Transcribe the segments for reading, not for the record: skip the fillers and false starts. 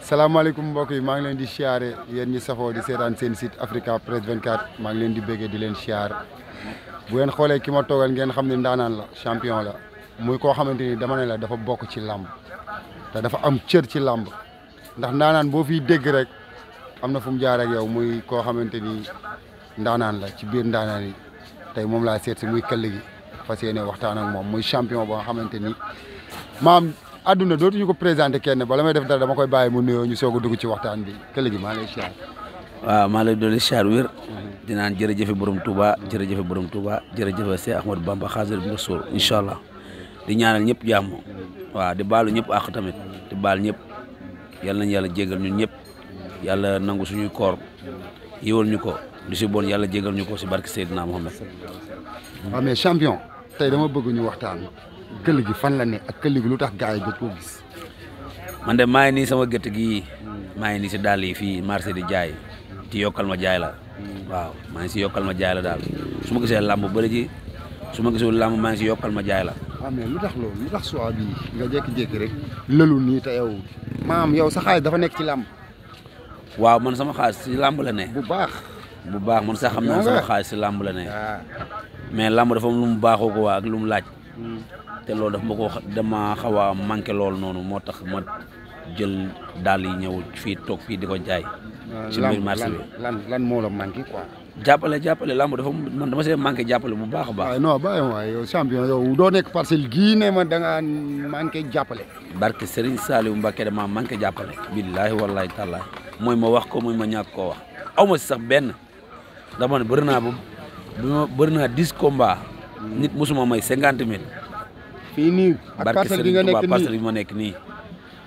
salaamaaleykum mbokk yi maa ngi leen di siyaare yéen ñi safoo di seetaan seen site Africa Press 24 maa ngi leen di béggee di leen siyaar bu ngeen xoolee ki ma toogal ngeen xam ne ndaanaan la champion la muy koo xamante ni dama ne la dafa bokk ci làmb te dafa am cër ci làmb ndax ndaanaan boo fiy dégg rek am na fu mu jaar ak yow muy koo xamante ni ndaanaan la ci biir ndaanaan yi tey moom laa seet si muy këll gi fas yéene waxtaan ak moom muy champion boo xamante ni maam àdduna dootuñu ko présenté kenn bala may def dara dama koy bàyyi mu nuyoo ñu soog a dugg ci waxtaan bi këll gi maa lay siyaar. waaw maa lay doon siyaar wér dinaan jërëjëfe borom Touba jërëjëfe borom Touba jërëjëfe Cheikh Ahmadou Bamba Xaadimu Rasuul incha allah di ñaanal ñëpp jàmm waaw di baalu ñëpp àq tamit di baal ñëpp yal nañu yàlla jégal ñun ñëpp yàlla nangu suñuy koor yiwal ñu ko lu si bon yàlla jégal ñu ko si barke Seydina Mohamed. waaw mais champion tey dama bëgg ñu waxtaan këll gi fan la ne ak këll gi lu tax gars yi gëj koo gis. man de maa ngi nii sama gëtt gi maa ngi nii si dàll yi fii marché di jaay ci yokkal ma jaay la waaw maa ngi si yokkal ma jaay la daal su ma gisee làmb bëri ji su ma gisul làmb maa ngi si yokkal ma jaay la. waaw mais lu tax loolu lu tax soit bii nga jékki-jékki rek lëlu nii te yow maam yow sa xaalis dafa nekk ci làmb. waaw man sama xaalis si làmb la ne. bu baax man sax xam naa sama xaalis si làmb la ne. mais làmb dafa am lu mu baaxoo ko waa ak lu mu laaj. te loolu dama xaw a manqué loolu noonu moo tax ma jël daal yi ñëw fii toog fii di ko jaay. ci biir marché bi lan moo la manqué quoi. jàppale lamb dafa man dama see manqué jàppale bu baax a baax. waaw non bàyyi waay yow champion yow doo nekk parcelle gii ne ma da ngaa manqué jàppale. barke Serigne Saliou Mbacké dama manqué jàppale. billaahi wallaahi tallaahi mooy ma wax ko mooy ma ñàkk koo wax aw ma si sax benn dama ne bëri naa 10 combats. nit mosuma may 50 000. fii nii ak parcelle bi nga nekk nii parcelle bi ma nekk nii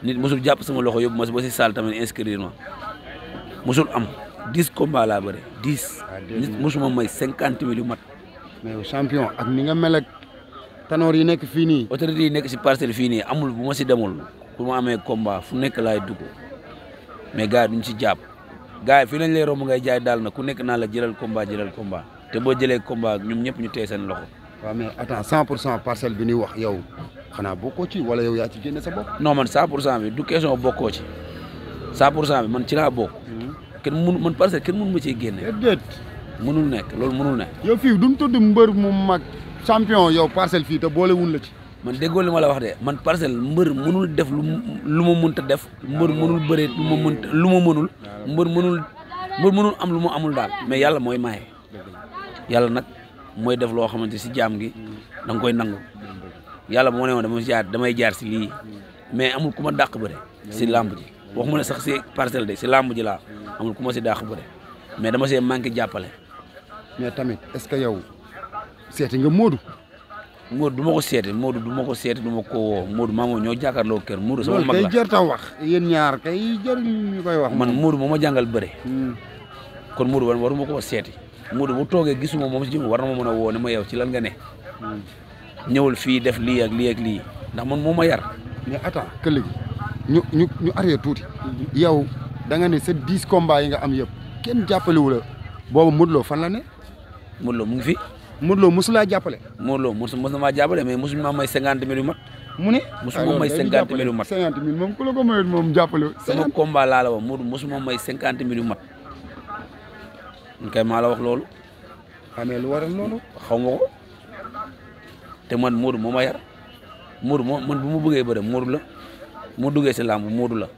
nit mosul jàpp sama loxo yóbbu ma ba si salle tamit inscrire ma mosul am 10 combats laa bëri 10. nit mosuma may 50 000 yu mat. mais yow champion ak ni nga mel ak tanoor yi nekk fii nii. autorités yi nekk si parcelle fii nii amul bu ma si demul ku ma amee combat fu nekk laay dugg mais gars yi duñ si jàpp gars yi fii lañ lay romb ngay jaay daal na ku nekk naa la jëlal combat te boo jëlee combat ñoom ñëpp ñu tee seen loxo. waaw mais attends 100% parcelle bi ñuy wax yow xanaa bokkoo ci wala yow yaa ci génne sa bopp. non man 100% bi du question bokkoo ci 100% bi man ci laa bokk. man parcelle kenn mënu ma ciy génne. déet mënul nekk loolu mënul nekk. yow fii duñ tudd mbër mu mag champion yow parcelle fii te boole wun la ci. man déggoo li ma la wax de man parcelle mbër mënul def lu ma mënta def mbër mënul bëree lu ma mënul mbër mënul am lu ma amul daal mais yàlla mooy maye yàlla nag. mooy def loo xamante si jaam gi da nga koy nangu yàlla moo ne woon damay jaar si lii mais amul ku ma dàq bëre si làmb ji waxuma ne sax si parcelle de si làmb ji laa amul ku ma si dàq bëre mais dama see manqué jàppale. mais tamit est-ce que yow seeti nga Modou. Modou du ma ko seeti Modou du ma ko seeti du ma ko woo Modou maa moom ñoo jàkkaarloo kër Modou sama mag la loolu kay jërta wax yéen ñaar kay jëriñ ñu koy wax. man Modou moo ma jàngal bëre. kon Modou waruma koo seeti. Modou bu toogee gisuma moom si jëm war na ma mën a woo ne ma yow ci lan nga ne ñëwul fii def lii ak lii ndax man moo ma yar. mais attends këll gi ñu arrêté tuuti yow da nga ne sa 10 combats yi nga am yëpp kenn jàppalewu la boobu Modou Lo fan la ne. Modou Lo mu ngi fi. Modou Lo mosu laa jàppale. Modou Lo mos na maa jàppale mais mosu ma may 50 000 yu mat. mu ne mosuma may 50 000 yu mat 50 000 moom ku la ko mayoon moom jàppale. sama combat laa la wax Modou mosuma may 50 000 yu mat. kay maa la wax loolu. xamee lu waral loolu. xaw ma ko te man Modou moo ma yar Modou man bu ma bëggee bëre Modou la moo duggee si làmb Modou la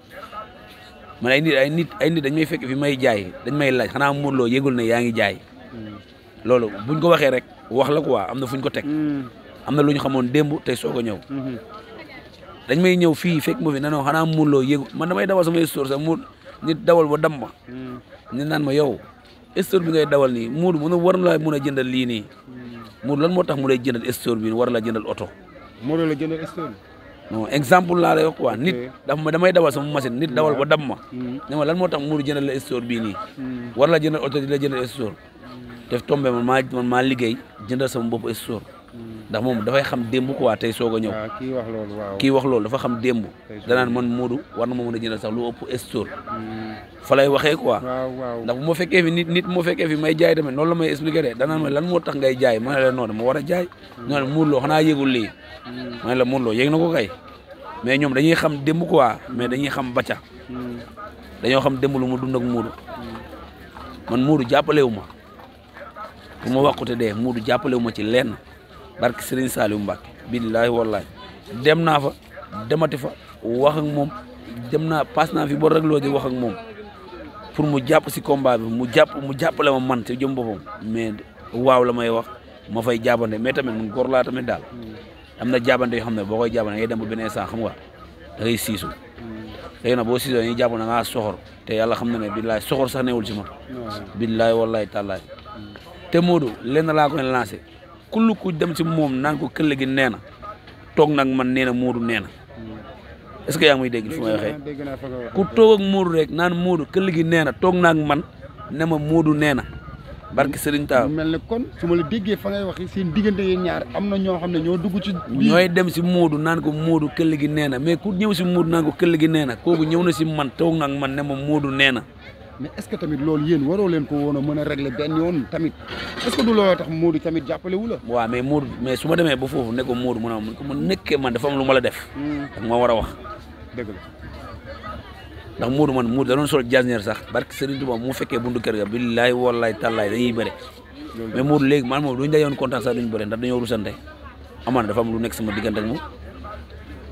man ay nit dañ may fekk fi may jaay dañ may laaj xanaa Modou Lo yëgul ne yaa ngi jaay. loolu buñ ko waxee rek wax la quoi am na fuñ ko teg. am na lu ñu xamoon démb tey soog a ñëw. dañ may ñëw fii fekk ma fi ne non xanaa Modou Lo yëgul man damay dawal samay store sax nit dawal ba dam ma. nit naan ma yow. store bi ngay dawal nii Modou war na la mën a jëndal lii nii Modou lan moo tax mu lay jëndal store bi war la jëndal oto. Modou la jëndal store bi. non exemple laa lay wax quoi nit damay dawal sama machine nit dawal ba dam ma. ne ma lan moo tax Modou jëndal la store bii nii. war la jëndal oto di la jëndal store. te tombé man maa liggéey jëndal sama bopp store. ndax moom dafay xam démb quoi tey soog a ñëw. kii wax loolu dafa xam démb. danaan man Modou war na ma mën a jëndal sax lu ëpp store. fa lay waxee quoi. ndax bu ma fekkee fi nit moo fekkee fi may jaay tamit noonu la may expliqué de danaan ma lan moo tax ngay jaay ma ne la noonu dama war a jaay. ñu ne Modou Lo xanaa yëgul lii. ma ne la Modou Lo yëg na ko kay mais ñoom dañuy xam démb quoi mais dañuy xam bacca dañoo xam démb lu mu dund ak Modou man Modou jàppalewu ma bu ma wàqute dee Modou jàppalewu ma ci lenn barke Serigne Saliou Mbacke billaahi wallaahi dem naa fa demati fa wax ak moom dem naa pass naa fi boo régloo di wax ak moom pour mu jàpp si combat bi mu jàppale ma man si jëm boppam mais waaw la may wax ma fay jaabante mais tamit mun góor laa tamit daal am na jaabante yoo xam ne boo koy jaabante ngay dem ba benn instant xam nga da ngay siisu léegi nag boo siisoo dañuy jàpp na ngaa soxor te yàlla xam na ne billaay soxor sax newul si man billaay wallaay tàllaay te Modou lenn laa koy lancé kullu ku dem si moom naan ko këll gi nee na toog nag man nee na Modou nee na est-ce que yaa ngi may dégg fi may waxee ku toog ak Modou rek naan Modou këll gi nee na toog naag man ne ma Modou nee na barke Serigne Taw mel ne kon su ma la déggee fa ngay waxee seen diggante yéen ñaar am na ñoo xam ne ñoo dugg ci ñooy dem si Modou naan ko Modou këll gi nee na mais ku ñëw si Modou naan ko këll gi nee na kooku ñëw na si man toog naag man ne ma Modou nee na mais est-ce que tamit loolu yéen waroo leen ko woon a mën a régler benn yoon tamit est-ce que du looloo tax Modou tamit jàppale wu la waaw mais Modou mais su ma demee ba foofu ne ko Modou mu ne ko mu nekkee man dafa am lu ma la def ak ma war a wax dëgg la ndax Modou da doon sol jasneer sax barke Serigne Touba mu fekkee buntu kër ga billahi wallahi tallahi dañuy bëre mais Modou léegi man moom duñ dajoon contact sax duñ bëre ndax dañoo rusante amaana dafa am lu nekk sama diggante ak moom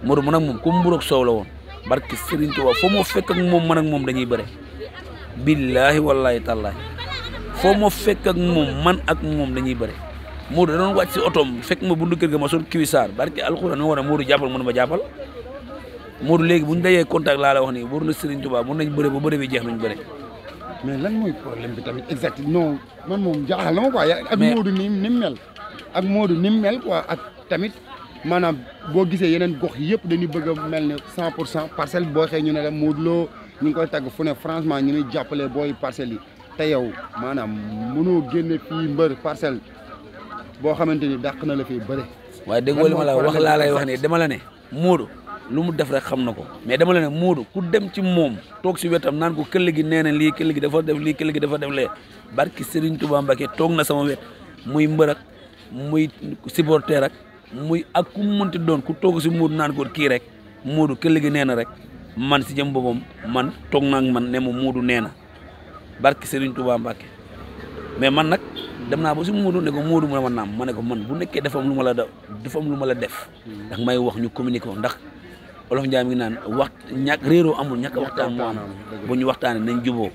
Modou man ak moom comme mburoog soow la woon barke Serigne Touba foo moo fekk ak moom man ak moom dañuy bëre billahi wallahi tallahi foo moo fekk ak moom man ak moom dañuy bëre Modou da doon wàcc si otoom fekk ma buntu kër ga ma sol kiwisaar barke alxuraan ma war a Modou jàppal mën ma jàppal Modou léegi bu ñu dajee contact laa la wax nii wóor na Serigne Touba mun nañ bëre ba bëre bi jeex nañ bëre. mais lan mooy problème bi tamit exact non man moom jaaxal na ma quoi. ak Modou ni mu mel. ak Modou ni mu mel quoi ak tamit maanaam boo gisee yeneen gox yëpp dañuy bëgg a mel ne 100% parcelle boo xëy ñu ne la Modou Lo ñu ngi koy tàgg fu ne franchement ñu ngi jàppale booy parcelles yi te yow maanaam mënoo génne fii mbër parcelle boo xamante ni dàq na la fii bëre. waaye déggoo li ma la wax laa lay wax nii dama la ne Modou. lu mu def rek xam na ko mais dama la ne Modou ku dem ci moom toog si wetam naan ko këll gi nee na lii këll gi dafa def lii këll gi dafa def lee barki Serigne Touba Mbacké toog na sama wet muy mbër ak muy supporter ak muy ak ku mu mënti doon ku toog si Modou naan ko kii rek Modou këll gi nee na rek man si jëm boppam man toog naa ak man ne ma Modou nee na barki Serigne Touba Mbacké mais man nag dem naa ba si Modou ne ko Modou mu ne ma naam ma ne ko man bu nekkee dafa am lu ma la def ndax may wax ñu communiquer ko ndax Olof Njaay mi ngi naan wax ñàkk réeroo amul ñàkk waxtaan moo am bu ñu waxtaanee nañ juboo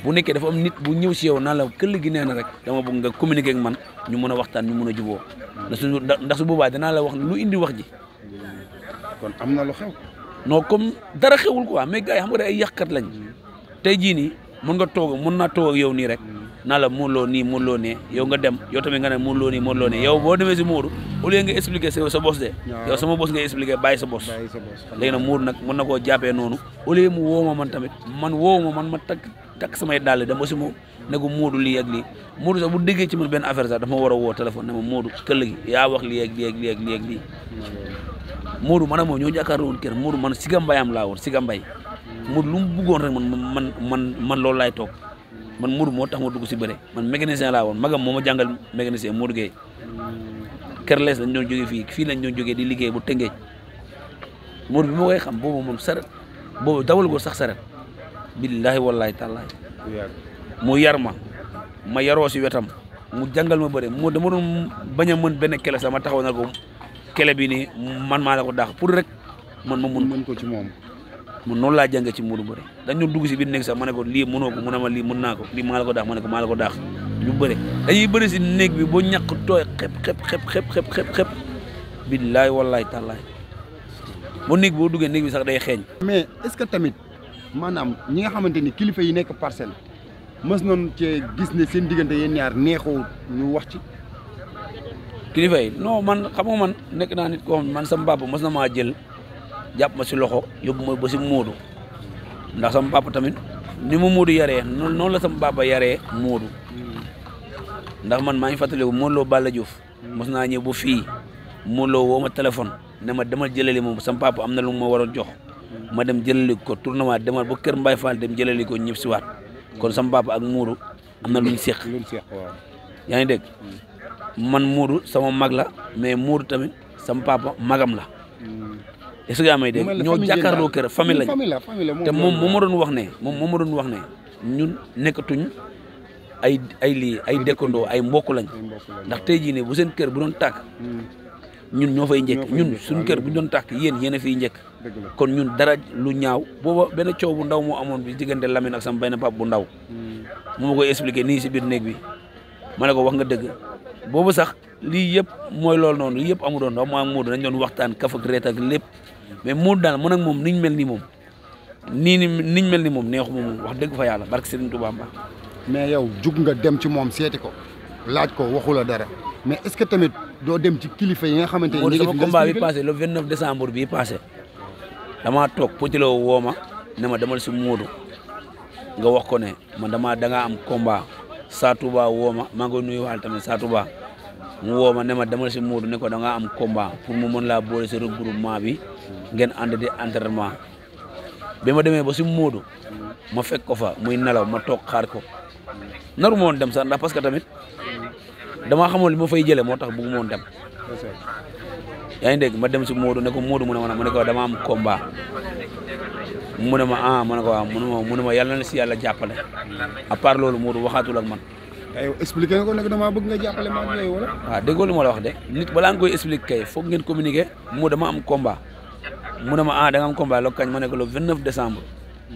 bu nekkee dafa am nit bu ñëw si yow naan la këll gi nee na rek dama bëgg nga communiquer ak man ñu mën a waxtaan ñu mën a juboo ndax su boobaa danaa la wax lu indi wax ji. kon am na lu xew. non comme dara xewul quoi mais gars yi xam nga ay yàqkat lañ tey jii nii mën naa toog ak yow nii rek naa la Modou Lo nii Modou Lo ne yow nga dem yow tamit nga ne Modou Lo nii Modou Lo ne yow boo demee si Modou au lieu nga expliquer sa boss de yow sama boss ngay expliquer bàyyi sa boss léegi nag Modou nag mën na koo jàppee noonu au lieu mu woo ma man tamit man woo ma man ma takk samay dàll dem ba si moom ne ko Modou lii ak lii Modou sax bu déggee ci man benn affaire sax dafa ma war a woo téléphone ne ma Modou këll gi yaa wax lii ak lii ak lii ak lii ak lii Modou man ak moom ñoo jàkkaarloo woon kër Modou man Siga Mbayam laa woon Siga Mbay Modou lu mu bëggoon rek man loolu laay toog man Modou moo tax ma dugg si bëre man mécanicien laa woon magam moo ma jàngal mécanicien Modou Gueye kër lees lañ doon jógee fii lañ doon jógee di liggéey bu Tëngéej Modou bi ma koy xam boobu moom saret boobu dawal ko sax saret billaahi wallaahi tallaahi mu yar ma yaroo si wetam mu jàngal ma bëre moo dama doon bañ a mën benn kele sax ma taxaw na ko kele bi nii man maa la ko daax pour rek man ma mën ko ci moom mun noonu laa jàngee ci Modou bëre dañu dugg si biir néeg sax ma ne ko lii mënoo ko mu ne ma lii mën naa ko lii maa la ko daax ma ne ko maa la ko daax ñu bëre dañuy bëri si néeg bi boo ñàkk tooy xep billaahi wallaahi tallaahi boo néeg boo duggee néeg bi sax day xeeñ. mais est-ce que tamit maanaam ñi nga xamante ni kilifa yi nekk parcelle mës nañu cee gis ne seen diggante yéen ñaar neexoo ñu wax ci. kilifa yi non man xam nga man nekk naa nit koo xam man sama papa mës na maa jël jàpp ma si loxo yóbbu ma ba si Modou ndax sama papa tamit ni ma Modou yaree noonu la sama papa yaree Modou ndax man maa ngi fàttaliku Modou Lo Balla Diouf mos naa ñëw ba fii Modou Lo woo ma téléphone ne ma demal jëlali moom sama papa am na lu ma war a jox ma dem jëlali ko tournement demal ba Kër Mbaye Fall dem jëlali ko ñëpp si waat kon sama papa ak Modou am na luñ seq yaa ngi dégg man Modou sama mag la mais Modou tamit sama papa magam la est-ce que yaa may dégg ñoo jàkkaarloo kër famille lañ te moom moo ma doon wax ne ñun nekkatuñ ay lii ay dëkkandoo ay mbokk lañ ndax tey jii ne bu seen kër bu doon tàkk ñun ñoo fay njëkk ñun suñu kër bu ñu doon tàkk yéen a fiy njëkk kon ñun dara lu ñaaw booba benn coow bu ndaw moo amoon bi diggante Lamine ak sama benn pap bu ndaw mu ma koy expliquer nii si biir néeg bi ma ne ko wax nga dëgg boobu sax lii yëpp mooy loolu noonu lii yëpp amu doon ndax maa Modou dañ doon waxtaan kaf ak reet ak lépp mais Modou daal man ak moom niñ mel ni moom niñ mel ni moom neexu moom wax dëgg fa yàlla barke Serigne Touba Mbacke. mais yow jug nga dem ci moom seeti ko laaj ko waxu la dara mais est-ce que tamit doo dem ci kilifa yi nga xamante ne. sama combat bi passé le 29 décembre bii passé damaa toog Potiloo woo ma ne ma demal si Modou nga wax ko ne man da ngaa am combat Sa Touba woo ma maa ngi koy nuyuwaale tamit Sa Touba mu woo ma ne ma demal si Modou ne ko da ngaa am combat pour mu mën laa boole si regroupement bi ngeen ànd di entraînement bi ma demee ba si Modou ma fekk ko fa muy nelaw ma toog xaar ko naru ma woon dem sax ndax parce que tamit damaa xamoon li ma fay jëlee moo tax bëggu ma woon dem. yaa ngi dégg ma dem si Modou ne ko Modou mu ne ma ne ko dama am combat mu ne ma ma ne ko waaw mu ne ma yàlla na si yàlla jàppale à part loolu Modou waxaatul ak man. yow expliqué nga ko nag damaa bëgg nga jàppale ma ak yooyu wala. waaw déggoo li ma la wax de nit balaa nga koy expliqué kay foog ngeen communiquer mu dama am combat mu ne ma da nga am combat lo kañ ma ne ko le 29 décembre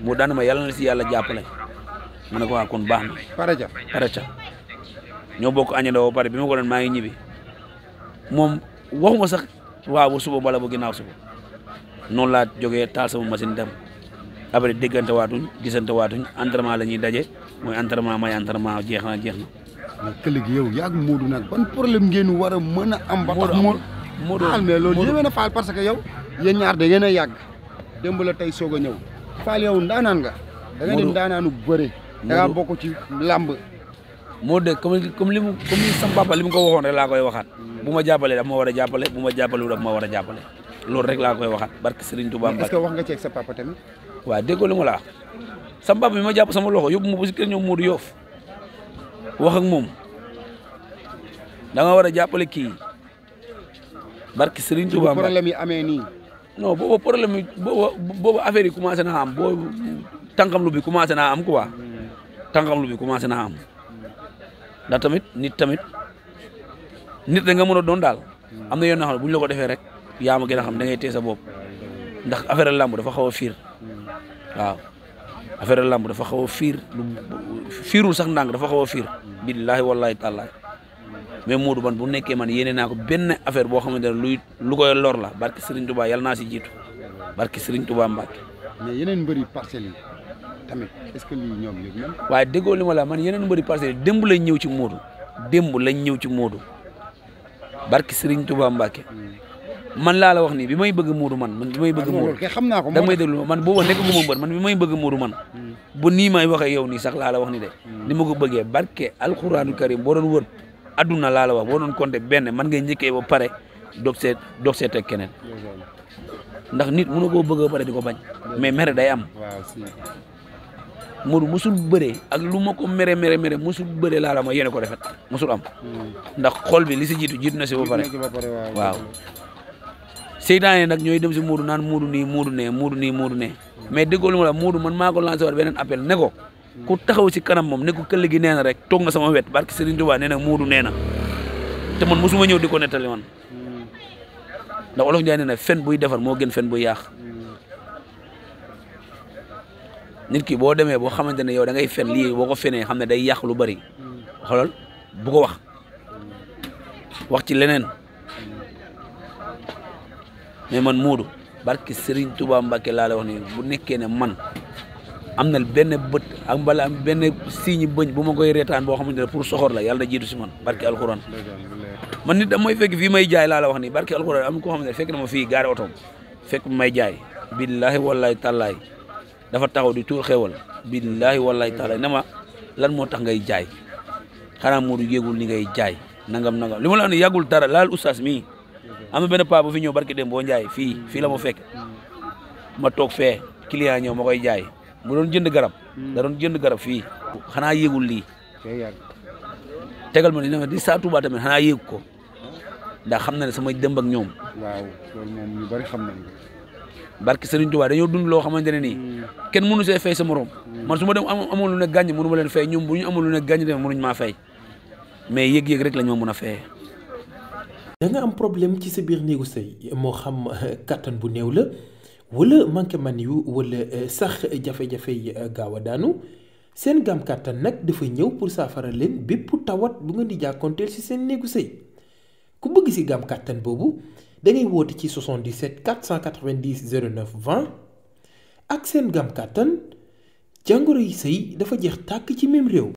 mu daan ma yàlla na si yàlla jàppale ma ne ko waaw kon baax na. pare ca ñoo bokk añandoo ba pare bi ma ko doon maa ngi ñibbi moom waxuma sax waaw ba suba bala ba ginnaaw suba noonu laa jógee taal sama machine dem après déggante waatuñ gisante waatuñ entraînement la ñuy daje mooy entraînement may entraînement jeex na. mais këll gi yow yaa ngi Modou nag ban problème ngeen war a mën a am. ba tax Modou Fall mais loolu yéeme na Fall parce que yow yéen ñaar da ngeen a yàgg démb la tey soog a ñëw Fall yow ndaanaan nga. da nga dem ndaanaanu bëre. da ngaa bokk ci làmb. moo de comme sama papa li mu ko waxoon rek laa koy waxaat bu ma jàppalee daf ma war a jàppale bu ma jàppale daf ma war a jàppale loolu rek laa koy waxaat barke Serigne Touba Mbacke. est-ce que wax nga ci ak sa papa tamit. waaw déggoo li ma la wax sama papa bi ma jàpp sama loxo yóbbu ma ba si kër ñoom Modou Yoff wax ak moom da nga war a jàppale kii barke Serigne Touba Mbacke. problème yi amee nii. non booba problème yi booba affaire yi commencé naa am boobu tànqamlu bi commencé naa am quoi tànqamlu bi commencé naa am. ndax tamit nit da nga mën a doon daal am na yoon na xam ne bu ñu la ko defee rek yaa ma gën a xam da ngay téye sa bopp ndax affaire lamb dafa xaw a fiir waaw affaire lamb dafa xaw a fiir fiirul sax ndànk dafa xaw a fiir billaahi wallaahi tàllaahi mais Modou ban bu nekkee man yéene naa ko benn affaire boo xamante ne lu koy lor la barke Serigne Touba yàlla naa si jiitu barke Serigne Touba Mbacke. mais yeneen mbëri parcelles yi tamit est-ce que lii ñoom yëg nañ. waaye déggoo li ma la man yeneen mbëri parcelles yi démb lañ ñëw ci Modou barki Serigne Touba Mbacke man laa la wax nii bi may bëgg Modou man bi may bëgg Modou xam naa ko da may déglu man booba nekk gu ma mbër man bi may bëgg Modou man bu nii may waxee yow nii sax laa la wax ni de ni ma ko bëggee barke alxuraanu karim boo doon wër adduna laa la wax boo doon compter benn man ngay njëkkee ba pare doog see teg keneen ndax nit mënu koo bëgg ba pare di ko bañ mais mere day am. Modou musul bëree ak lu ma ko mere musul bëree laa la ma yéene ko defet musul am ndax xol bi li si jiitu na si ba pare waaw seytaane nag ñooy dem si Modou naan Modou nii Modou ne mais déggoo lu ma la Modou man maa ko lancé war beneen appel ne ko ku taxaw si kanam moom ne ko këll gi nee na rek toog na sama wet barke Serigne Touba nee na Modou nee na te man mosuma ñëw di ko nettali man ndax Olof Njaay nee na fen buy defar moo gën fen buy yàq nit ki boo demee boo xamante ne yow da ngay fen lii boo ko fenee xam ne day yàq lu bari xoolal bu ko wax ci leneen mais man Modou barke Serigne Touba Mbacke laa la wax ni bu nekkee ne man am na benn bët ak mbala am benn signe bëñ bu ma koy reetaan boo xamante ne pour soxor la yàlla na jiitu si man barke alxuraan man nit da mooy fekk fii may jaay laa la wax ni barke alxuraan am koo xamante ne fekk na ma fii gaare oto fekk may jaay billahi wallahi tallahi dafa taxaw di tuur xewal billahi wallahi taala ne ma lan moo tax ngay jaay xanaa Modou yéegul ni ngay jaay nangam li ma la wax ne yàggul dara laal oustaz mii am na benn paa bu fi ñëw barki dem boo njaay fii la ma fekk ma toog fee client ñëw ma koy jaay mu doon jënd garab da doon jënd garab fii xanaa yéegul lii tegal ma ni ne di Sa Touba tamit xanaa yéegu ko ndax xam na ne sama dëmb ak ñoom waaw loolu moom ñu bari xam nañ barki Serigne Touba dañoo dund loo xamante ne nii kenn mënu see fay sa morom man su ma dem amoon lu ne gàññ mënu ma leen fay ñoom bu ñu amoon lu ne gàññ tamit mënuñ maa fay mais yëg-yëg rek lañ ma mën a fayee. da nga am problème ci sa biir néegu sëy moo xam kattan bu néew la wala manqué man yu wala sax jafe-jafe yi gaaw a daanu seen gam kattan nag dafa ñëw pour saafara leen bépp tawat bu ngeen di jàkkoonteel ci seen néegu sëy ku bëgg ci gam kattan boobu da ngay woote ci 77 490 09 20 ak seen gam kattan jàngoro yi sëy dafa jeex tàkk ci même réew.